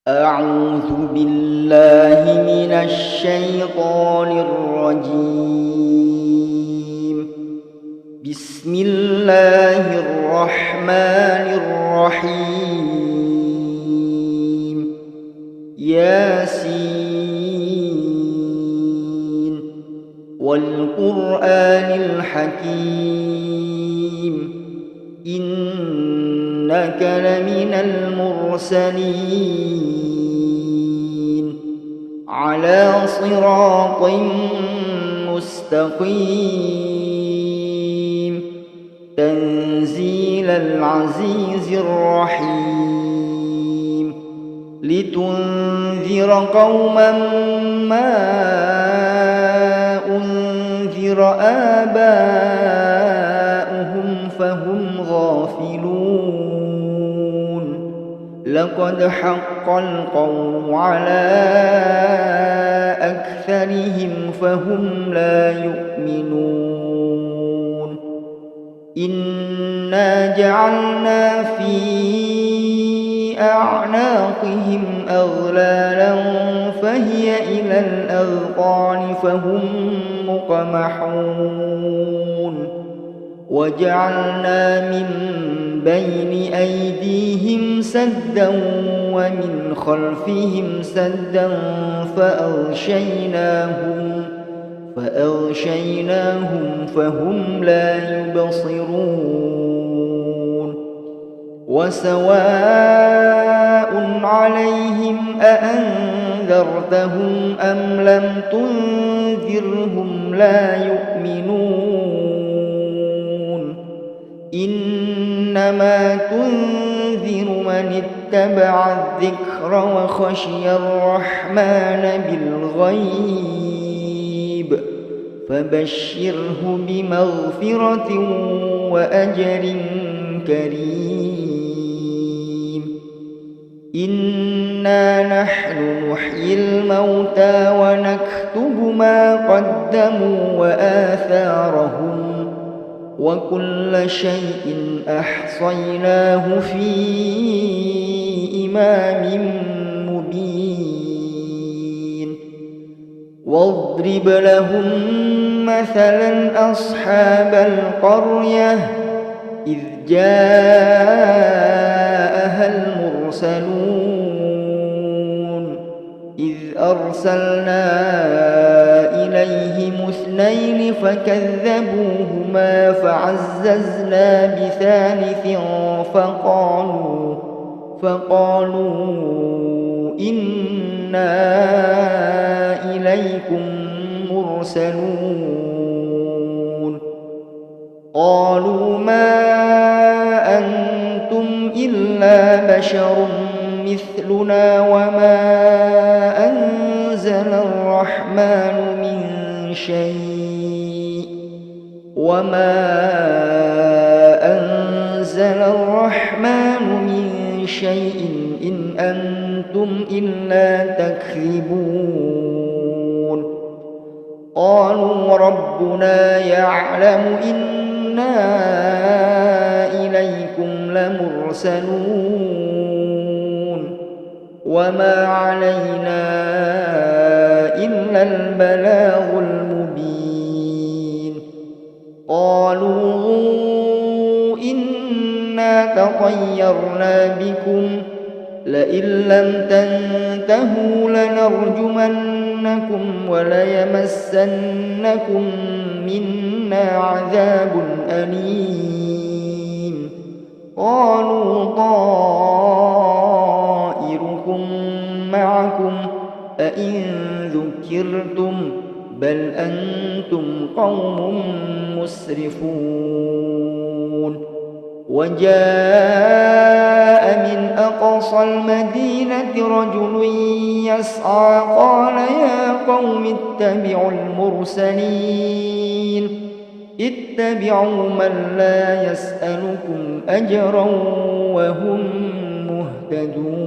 أعوذ بالله من الشيطان الرجيم. بسم الله الرحمن الرحيم. ياسين والقرآن الحكيم إنك لمن المرسلين على صراط مستقيم تنزيل العزيز الرحيم لتنذر قوما ما أنذر آباؤهم فهم غافلون لقد حق القول على أكثرهم فهم لا يؤمنون إنا جعلنا في أعناقهم أغلالا فهي إلى الأذقان فهم مقمحون وجعلنا من بين أيديهم سدا ومن خلفهم سدا فأغشيناهم فهم لا يبصرون وسواء عليهم أأنذرتهم أم لم تنذرهم لا يؤمنون إنما تنذر من اتبع الذكر وخشي الرحمن بالغيب فبشره بمغفرة وأجر كريم إنا نحن نحيي الموتى ونكتب ما قدموا وآثارهم وكل شيء أحصيناه في إمام مبين واضرب لهم مثلا أصحاب القرية إذ جاءها المرسلون إذ أرسلنا إليهم اثنين فكذبوهما فعززنا بثالث فقالوا إنا إليكم مرسلون قالوا ما أنتم إلا بشر مثلنا وما أنزل الرحمن من شيء إن أنتم إلا تكذبون قالوا ربنا يعلم إنا إليكم لمرسلون وما علينا إلا البلاغ المبين قالوا إنا تطيرنا بكم لئن لم تنتهوا لنرجمنكم وليمسنكم منا عذاب أليم قالوا طائركم معكم أئن ذكرتم بل أنتم قوم مسرفون وجاء من أقصى المدينة رجل يسعى قال يا قوم اتبعوا المرسلين اتبعوا من لا يسألكم أجرا وهم مهتدون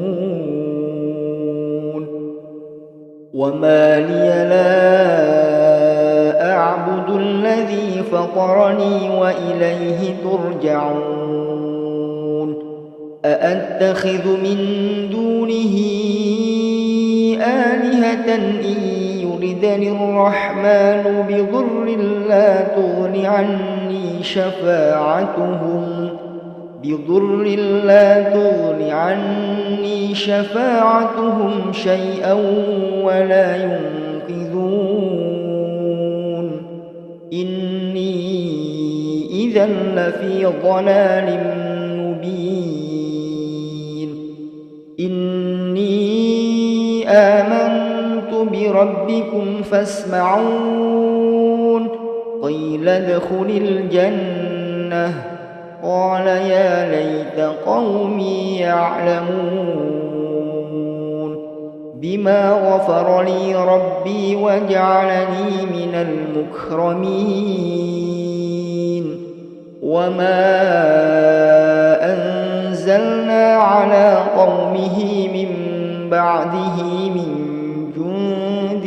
وما لي لا أعبد الذي فطرني وإليه ترجعون أأتخذ من دونه آلهة إن يردني الرحمن بضر لا تغن عني شفاعتهم شيئا ولا ينقذون إني إذا لفي ضلال مبين إني آمنت بربكم فاسمعون قيل ادخل الجنة قال يا ليت قومي يعلمون بما غفر لي ربي وجعلني من المكرمين وما أنزلنا على قومه من بعده من جند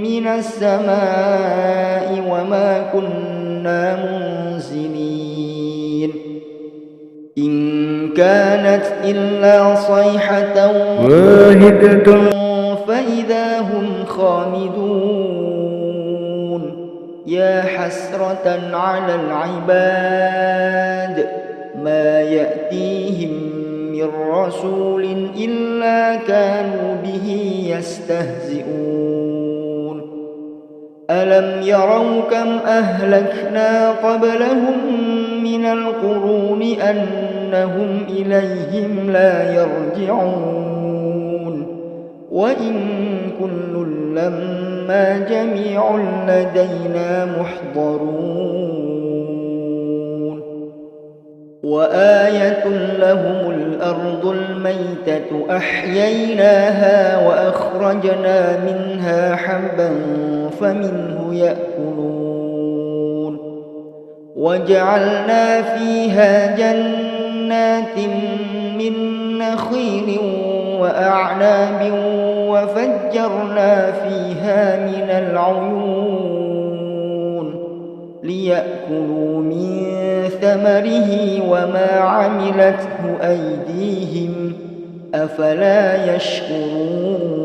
من السماء وما كنا منزلين إن كانت إلا صيحة واحدة فإذا هم خامدون يا حسرة على العباد ما يأتيهم من رسول إلا كانوا به يستهزئون ألم يروا كم أهلكنا قبلهم من القرون أنهم إليهم لا يرجعون وإن كل لما جميع لدينا محضرون وآية لهم الأرض الميتة أحييناها وأخرجنا منها حبا فمنه يأكلون وجعلنا فيها جنات من نخيل وأعناب وفجرنا فيها من العيون ليأكلوا من ثمره وما عملته أيديهم أفلا يشكرون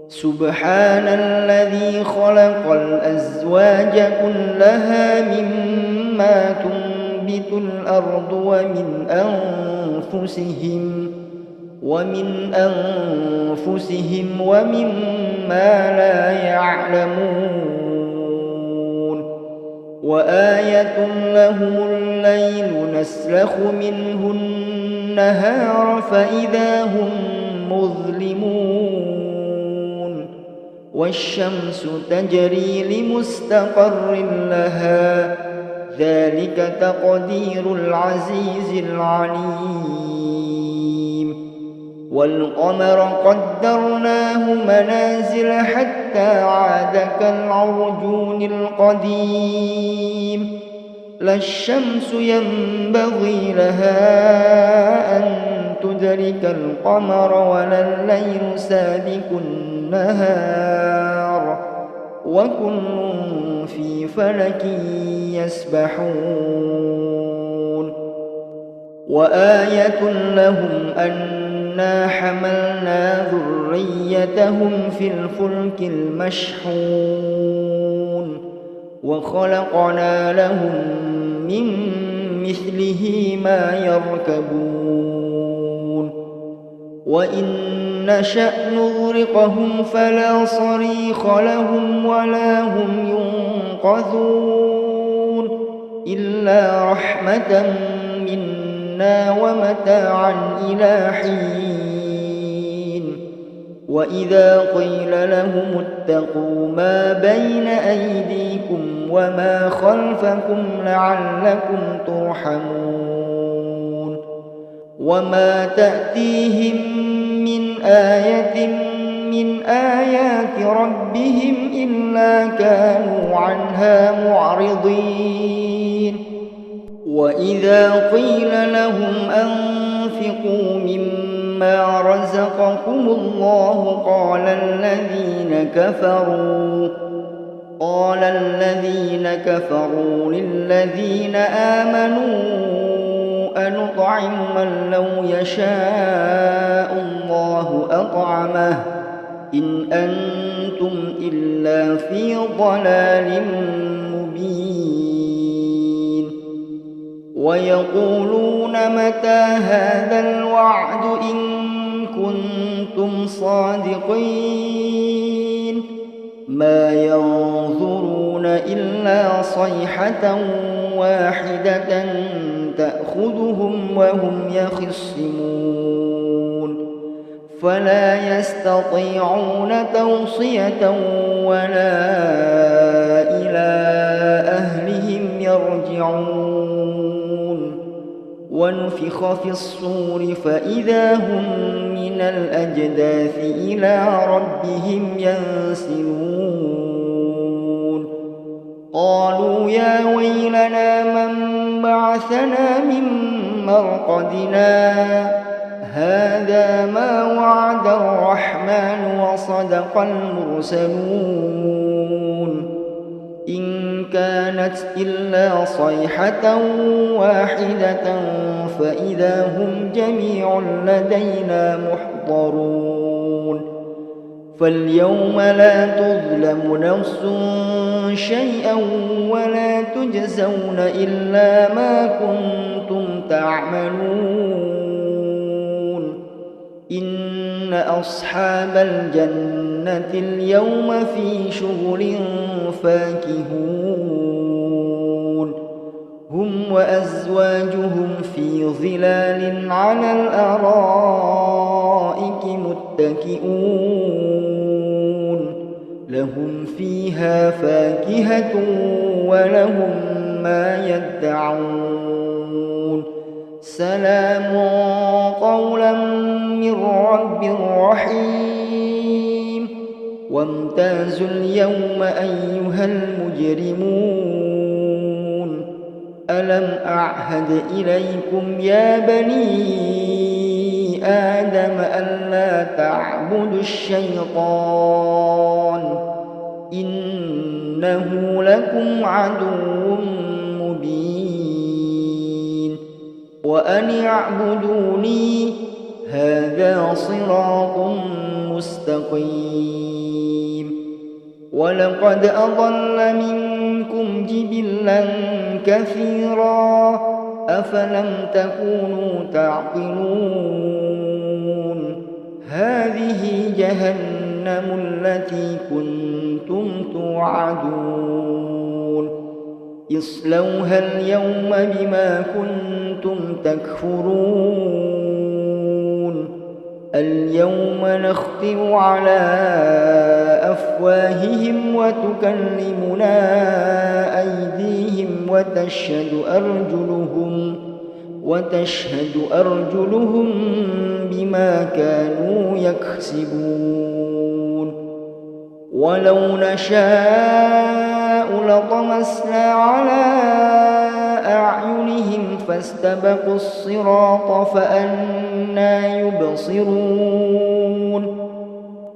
سبحان الذي خلق الأزواج كلها مما تنبت الأرض ومن أنفسهم ومما لا يعلمون وآية لهم الليل نسلخ منه النهار فإذا هم مظلمون والشمس تجري لمستقر لها ذلك تقدير العزيز العليم والقمر قدرناه منازل حتى عاد كالعرجون القديم لا الشمس ينبغي لها أن تدرك القمر ولا الليل سابق النهار وكل في فلك يسبحون وآية لهم أنا حملنا ذريتهم في الفلك المشحون وخلقنا لهم من مثله ما يركبون وإن نشأ نغرقهم فلا صريخ لهم ولا هم ينقذون إلا رحمة منا ومتاعا إلى حين وإذا قيل لهم اتقوا ما بين أيديكم وما خلفكم لعلكم ترحمون وما تأتيهم من آية من آيات ربهم إلا كانوا عنها معرضين وإذا قيل لهم أنفقوا مما رزقكم الله قال الذين كفروا للذين آمنوا أنطعم من لو يشاء الله أطعمه إن أنتم إلا في ضلال مبين ويقولون متى هذا الوعد إن كنتم صادقين ما ينظرون إلا صيحة واحدة تأخذهم وهم يخصمون فلا يستطيعون توصية ولا إلى أهلهم يرجعون ونفخ في الصور فإذا هم من الأجداث إلى ربهم ينسلون قالوا يا ويلنا من بعثنا من مرقدنا هذا ما وعد الرحمن وصدق المرسلون إن كانت إلا صيحة واحدة فإذا هم جميع لدينا محضرون فاليوم لا تظلم نفس شيئا ولا تجزون إلا ما كنتم تعملون إن أصحاب الجنة اليوم في شغل فاكهون هم وأزواجهم في ظلال على الأرائك متكئون لهم فيها فاكهة ولهم ما يدعون سلام قولا من رب رحيم وامتازوا اليوم أيها المجرمون ألم أعهد إليكم يا بني آدم ألا تعبدوا الشيطان إنه لكم عدو مبين وأن اعبدوني هذا صراط مستقيم ولقد أضل منكم جبلا كثيرا أفلم تكونوا تعقلون هذه جهنم التي كنتم توعدون اصلوها اليوم بما كنتم تكفرون اليوم نختم على أفواههم وتكلمنا أيديهم وتشهد أرجلهم بما كانوا يكسبون ولو نشاء لطمسنا على أعينهم فاستبقوا الصراط فأنى يبصرون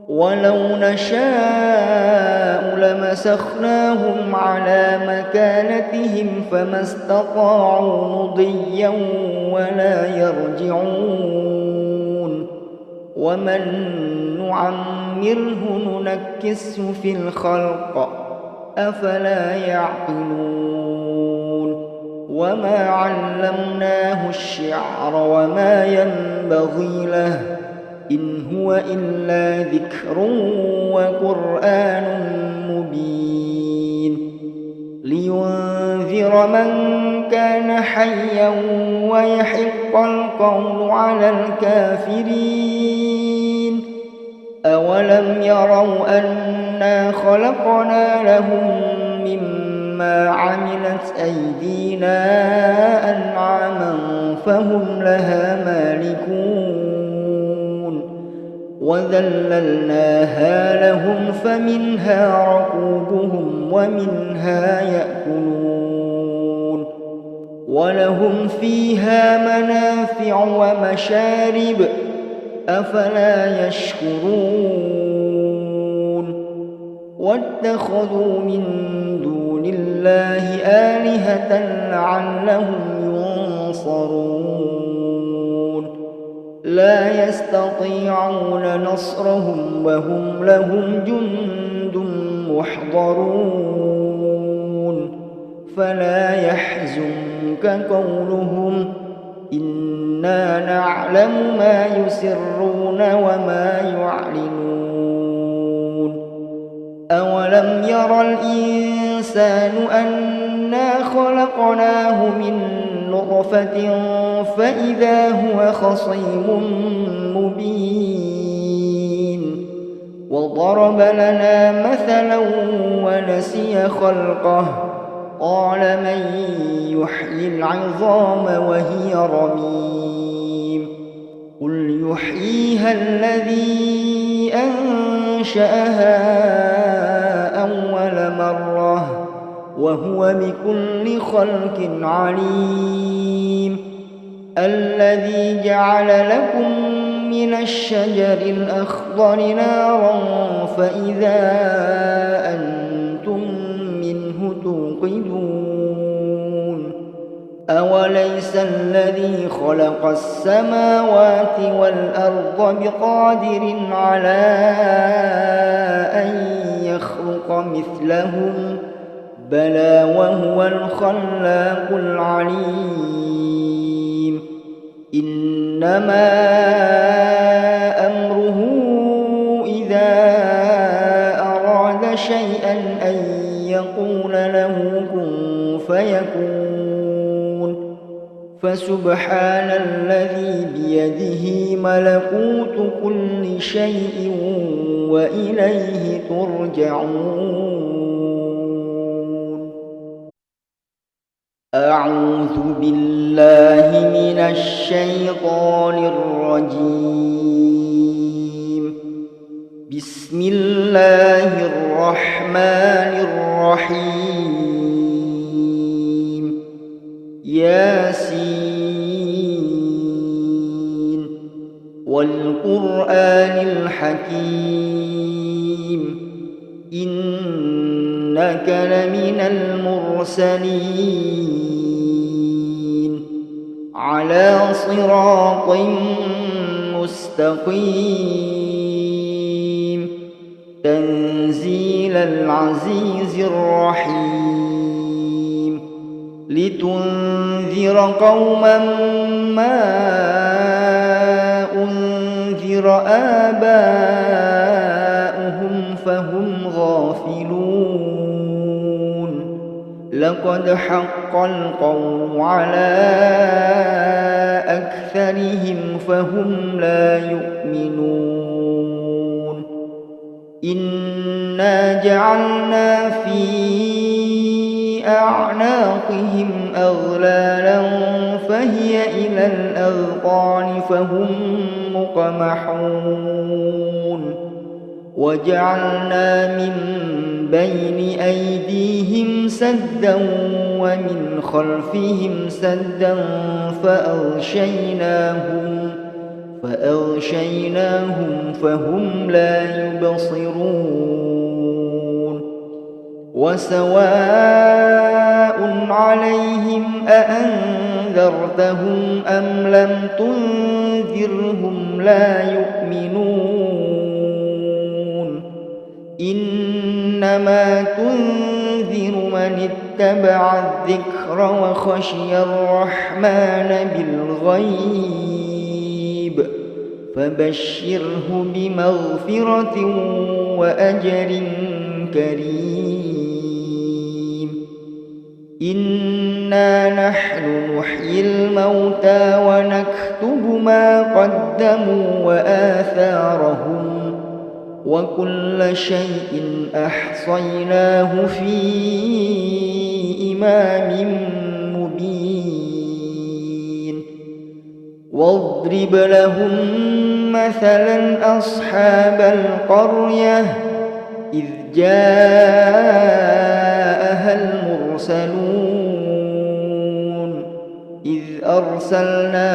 ولو نشاء لمسخناهم على مكانتهم فما استطاعوا مضيا ولا يرجعون ومن نعمره ننكسه في الخلق أفلا يعقلون وما علمناه الشعر وما ينبغي له إن هو إلا ذكر وقرآن مبين لينذر من كان حيا ويحق القول على الكافرين أولم يروا أنا خلقنا لهم مما عملت أيدينا أنعاما فهم لها مالكون وذللناها لهم فمنها ركوبهم ومنها يأكلون ولهم فيها منافع ومشارب أفلا يشكرون واتخذوا من دون الله آلهة لعلهم ينصرون لا يستطيعون نصرهم وهم لهم جند محضرون فلا يحزنك قولهم إنا نعلم ما يسرون وما يعلنون أولم ير الإنسان أنا خلقناه من نطفة فإذا هو خصيم مبين وضرب لنا مثلا ونسي خلقه قال من يحيي العظام وهي رميم قل يحييها الذي أنشأها أول مرة وهو بكل خلق عليم الذي جعل لكم من الشجر الأخضر نارا فإذا أنتم منه توقدون أوليس الذي خلق السماوات والأرض بقادر على أن يخلق مثلهم بلى وهو الخلاق العليم إنما أمره إذا أراد شيئا أن يقول له كن فيكون فسبحان الذي بيده ملكوت كل شيء وإليه ترجعون أعوذ بالله من الشيطان الرجيم بسم الله الرحمن الرحيم ياسين والقرآن الحكيم إنك لمن المرسلين على صراط مستقيم تنزيل العزيز الرحيم لتنذر قوما ما أنذر آباؤهم فهم غافلون لقد حق القول على أكثرهم فهم لا يؤمنون إنا جعلنا في أعناقهم أغلالا فهي إلى الأذقان فهم مقمحون وجعلنا من بين أيديهم سدا ومن خلفهم سدا فأغشيناهم فهم لا يبصرون وسواء عليهم أأنذرتهم أم لم تنذرهم لا يؤمنون إنما تنذر من اتبع الذكر وخشي الرحمن بالغيب فبشره بمغفرة وأجر كريم إنا نحن نحيي الموتى ونكتب ما قدموا وآثارهم وكل شيء أحصيناه في إمام مبين واضرب لهم مثلا أصحاب القرية إذ جاءها المرسلون إذ أرسلنا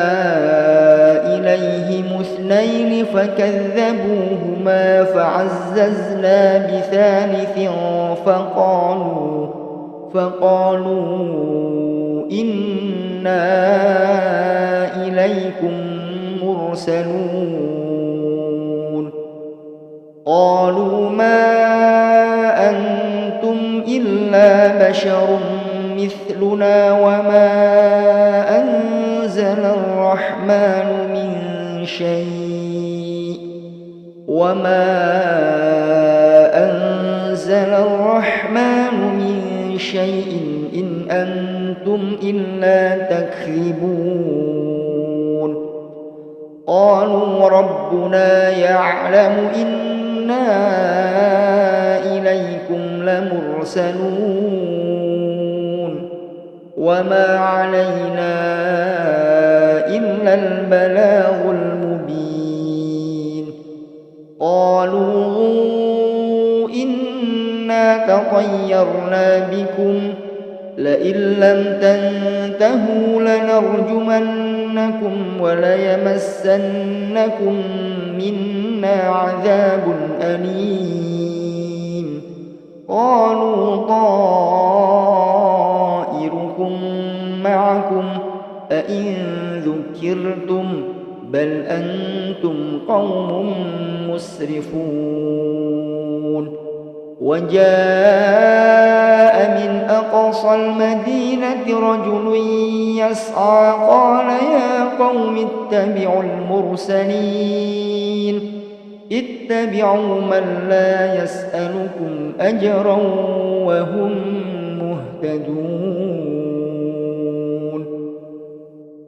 إليهم اثنين فكذبوهما فعززنا بثالث فقالوا إنا إليكم مرسلون قالوا ما أنتم إلا بشر مثلنا أنزل الرحمن من شيء إن أنتم إلا تكذبون قالوا ربنا يعلم إنا إليكم لمرسلون وما علينا إلا البلاغ المبين قالوا إنا تطيرنا بكم لئن لم تنتهوا لنرجمنكم وليمسنكم منا عذاب أليم قالوا طائركم معكم أئن ذكرتم بل أنتم قوم مسرفون وجاء من أقصى المدينة رجل يسعى قال يا قوم اتبعوا المرسلين اتبعوا من لا يسألكم أجرا وهم مهتدون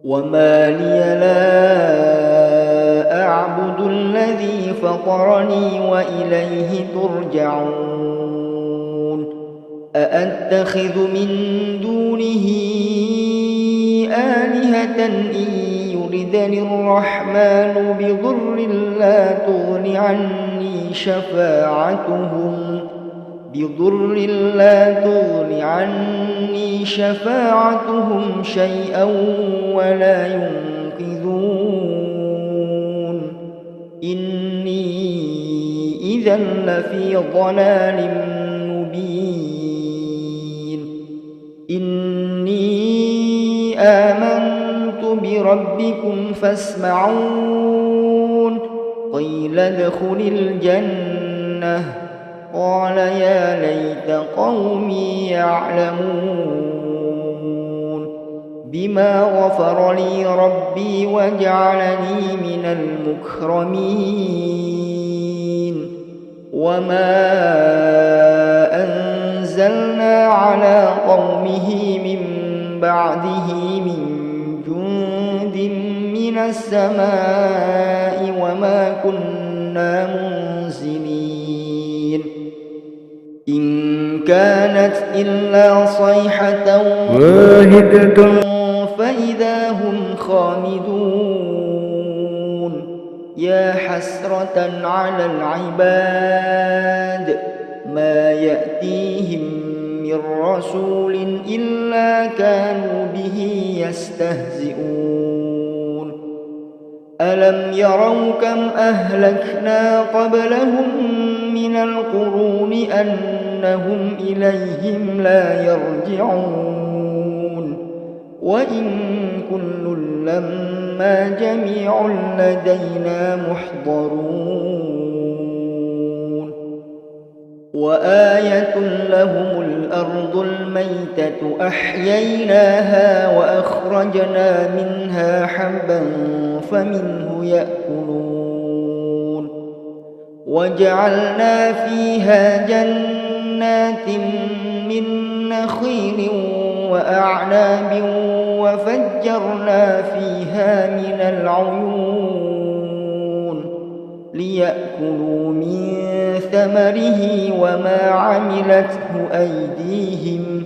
وما لي لا أعبد الذي فطرني وإليه ترجعون أأتخذ من دونه آلهة إن يردني الرحمن بضر لا تغن عني شفاعتهم شيئا ولا ينقذون إني إذا لفي ضلال مبين إني آمنت بربكم فاسمعون قيل ادخل الجنة قال يا ليت قومي يعلمون بما غفر لي ربي وجعلني من المكرمين وما أنزلنا على قومه من بعده من جند من السماء وما كنا منزلين إن كانت إلا صيحة واحدة فإذا هم خامدون يا حسرة على العباد ما يأتيهم من رسول إلا كانوا به يستهزئون ألم يروا كم أهلكنا قبلهم من القرون أنهم إليهم لا يرجعون وإن كل لما جميع لدينا محضرون وآية لهم الأرض الميتة أحييناها وأخرجنا منها حبا فمنه يأكلون وجعلنا فيها جنات من نخيل وأعناب وفجرنا فيها من العيون ليأكلوا من ثمره وما عملته أيديهم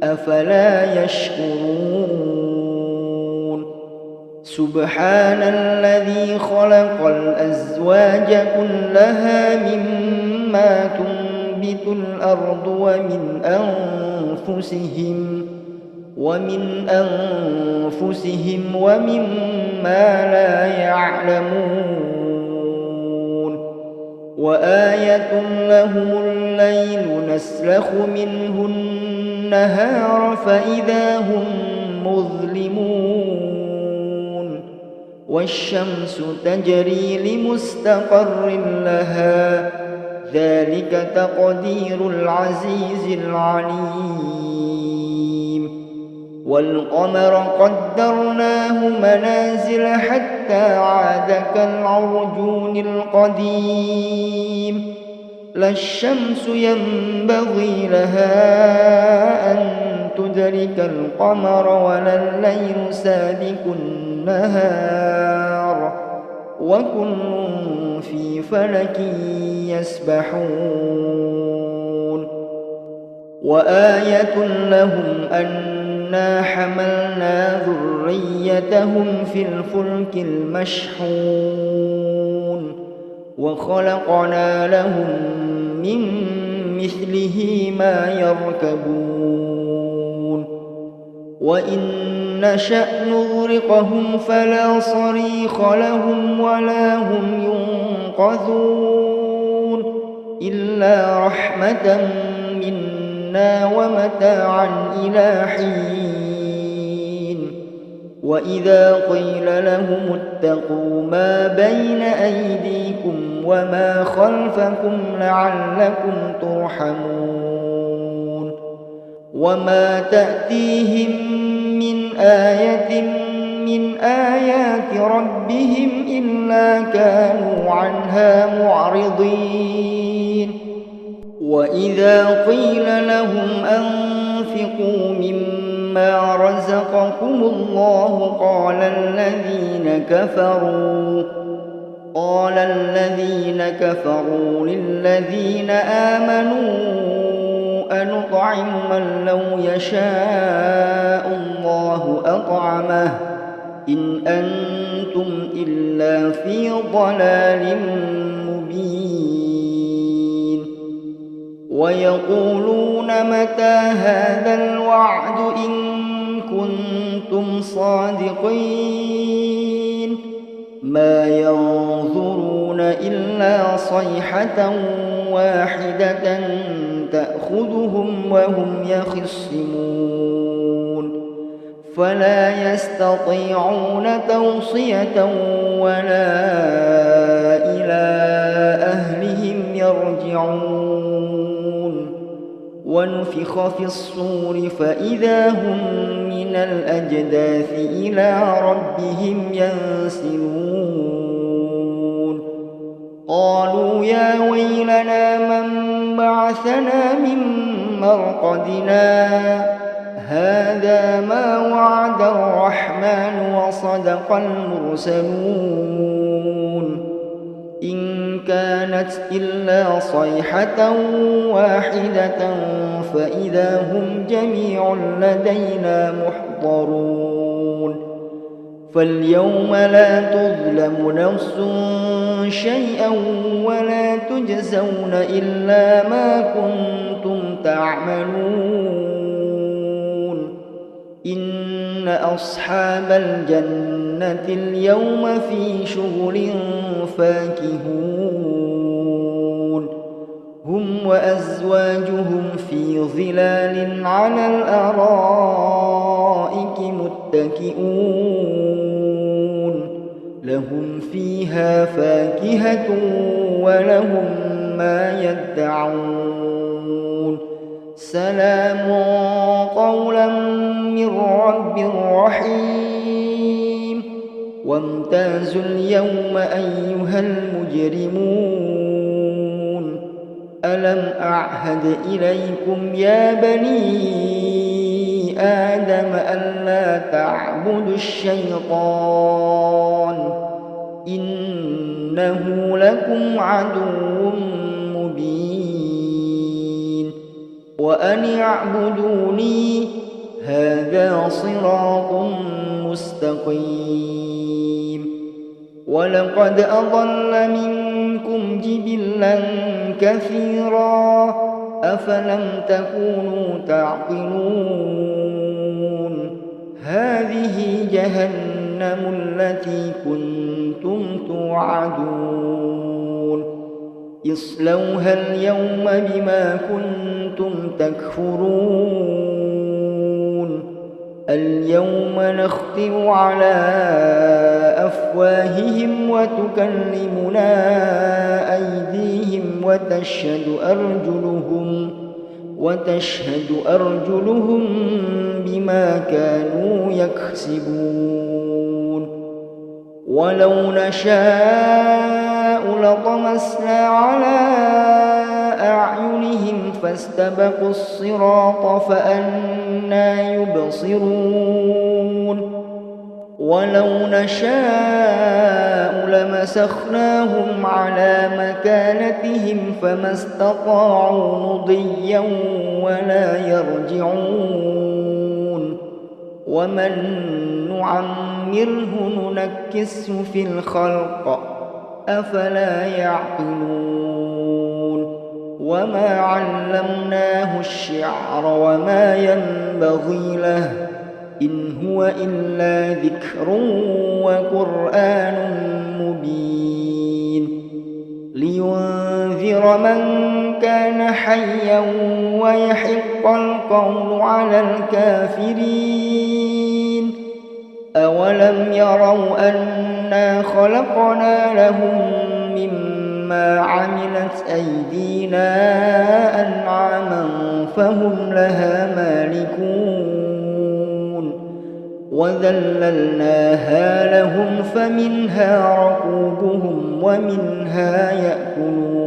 أفلا يشكرون سبحان الذي خلق الأزواج كلها مما تنبت الأرض ومن أنفسهم ومما لا يعلمون وآية لهم الليل نسلخ منه النهار فإذا هم مظلمون والشمس تجري لمستقر لها ذلك تقدير العزيز العليم والقمر قدرناه منازل حتى عاد كالعرجون القديم لا الشمس ينبغي لها أن تدرك القمر ولا الليل سابق النهار وكل في فلك يسبحون وآية لهم أنا حملنا ذريتهم في الفلك المشحون وخلقنا لهم من مثله ما يركبون وإن نشأ نغرقهم فلا صريخ لهم ولا هم ينقذون إلا رحمة منا ومتاعا إلى حين وإذا قيل لهم اتقوا ما بين أيديكم وما خلفكم لعلكم ترحمون وما تأتيهم من آية من آيات ربهم إلا كانوا عنها معرضين وإذا قيل لهم أنفقوا مما رزقكم الله قال الذين كفروا للذين آمنوا أنطعم من لو يشاء الله أطعمه إن أنتم إلا في ضلال مبين ويقولون متى هذا الوعد إن كنتم صادقين ما ينظرون إلا صيحة واحدة تأخذهم وهم يخصمون فلا يستطيعون توصية ولا إلى أهلهم يرجعون ونفخ في الصور فإذا هم من الأجداث إلى ربهم ينسلون قالوا يا ويلنا من بعثنا من مرقدنا هذا ما وعد الرحمن وصدق المرسلون إن كانت إلا صيحة واحدة فإذا هم جميع لدينا محضرون فاليوم لا تظلم نفس شيئا ولا تجزون إلا ما كنتم تعملون إن أصحاب الجنة اليوم في شغل فاكهون هم وأزواجهم في ظلال على الأرائك متكئون لهم فيها فاكهة ولهم ما يدعون سلام قولا من رب رحيم وامتازوا اليوم أيها المجرمون ألم أعهد إليكم يا بني آدم ألا تعبدوا الشيطان إنه لكم عدو مبين وأن اعبدوني هذا صراط مستقيم ولقد أضل منكم جبلا كثيرا أفلم تكونوا تعقلون هذه جهنم التي كنتم توعدون اصلوها اليوم بما كنتم تكفرون اليوم نختم على أفواههم وتكلمنا أيديهم وتشهد أرجلهم بما كانوا يكسبون ولو نشاء لطمسنا على أعينهم فاستبقوا الصراط فأنى يبصرون ولو نشاء لمسخناهم على مكانتهم فما استطاعوا مضيا ولا يرجعون ومن نعمره ننكسه في الخلق أفلا يعقلون وما علمناه الشعر وما ينبغي له إن هو إلا ذكر وقرآن مبين لينذر من كان حيا ويحق القول على الكافرين أولم يروا أنا خلقنا لهم مما عملت أيدينا أنعاما فهم لها مالكون وذللناها لهم فمنها ركوبهم ومنها يأكلون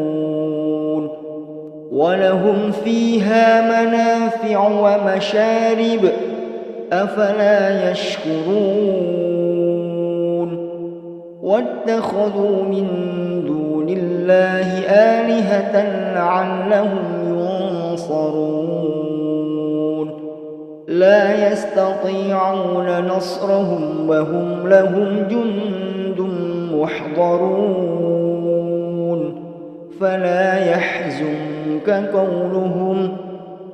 ولهم فيها منافع ومشارب أفلا يشكرون واتخذوا من دون الله آلهة لعلهم ينصرون لا يستطيعون نصرهم وهم لهم جند محضرون فلا يحزنك قولهم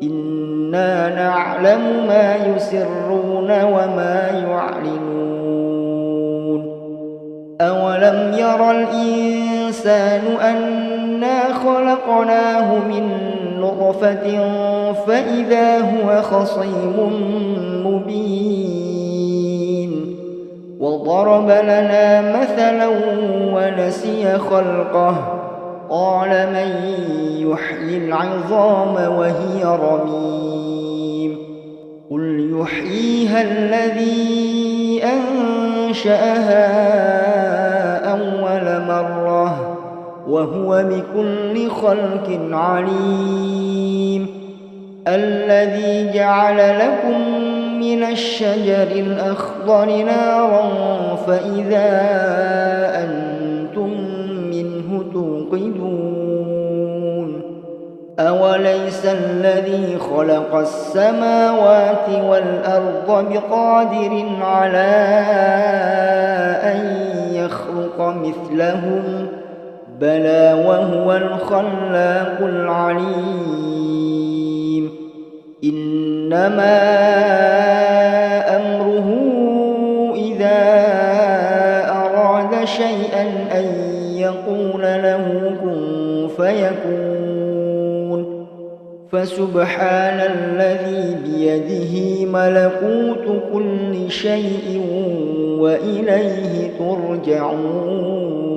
إنا نعلم ما يسرون وما يعلنون أولم ير الإنسان أنا خلقناه من نطفة فإذا هو خصيم مبين وضرب لنا مثلا ونسي خلقه قال من يحيي العظام وهي رميم قل يحييها الذي أنشأها أول مرة وهو بكل خلق عليم الذي جعل لكم من الشجر الأخضر نارا فإذا أنتم منه توقدون أوليس الذي خلق السماوات والأرض بقادر على أن يخلق مثلهم بلى وهو الخلاق العليم إنما أمره إذا أراد شيئا أن يقول له كن فيكون فسبحان الذي بيده ملكوت كل شيء وإليه ترجعون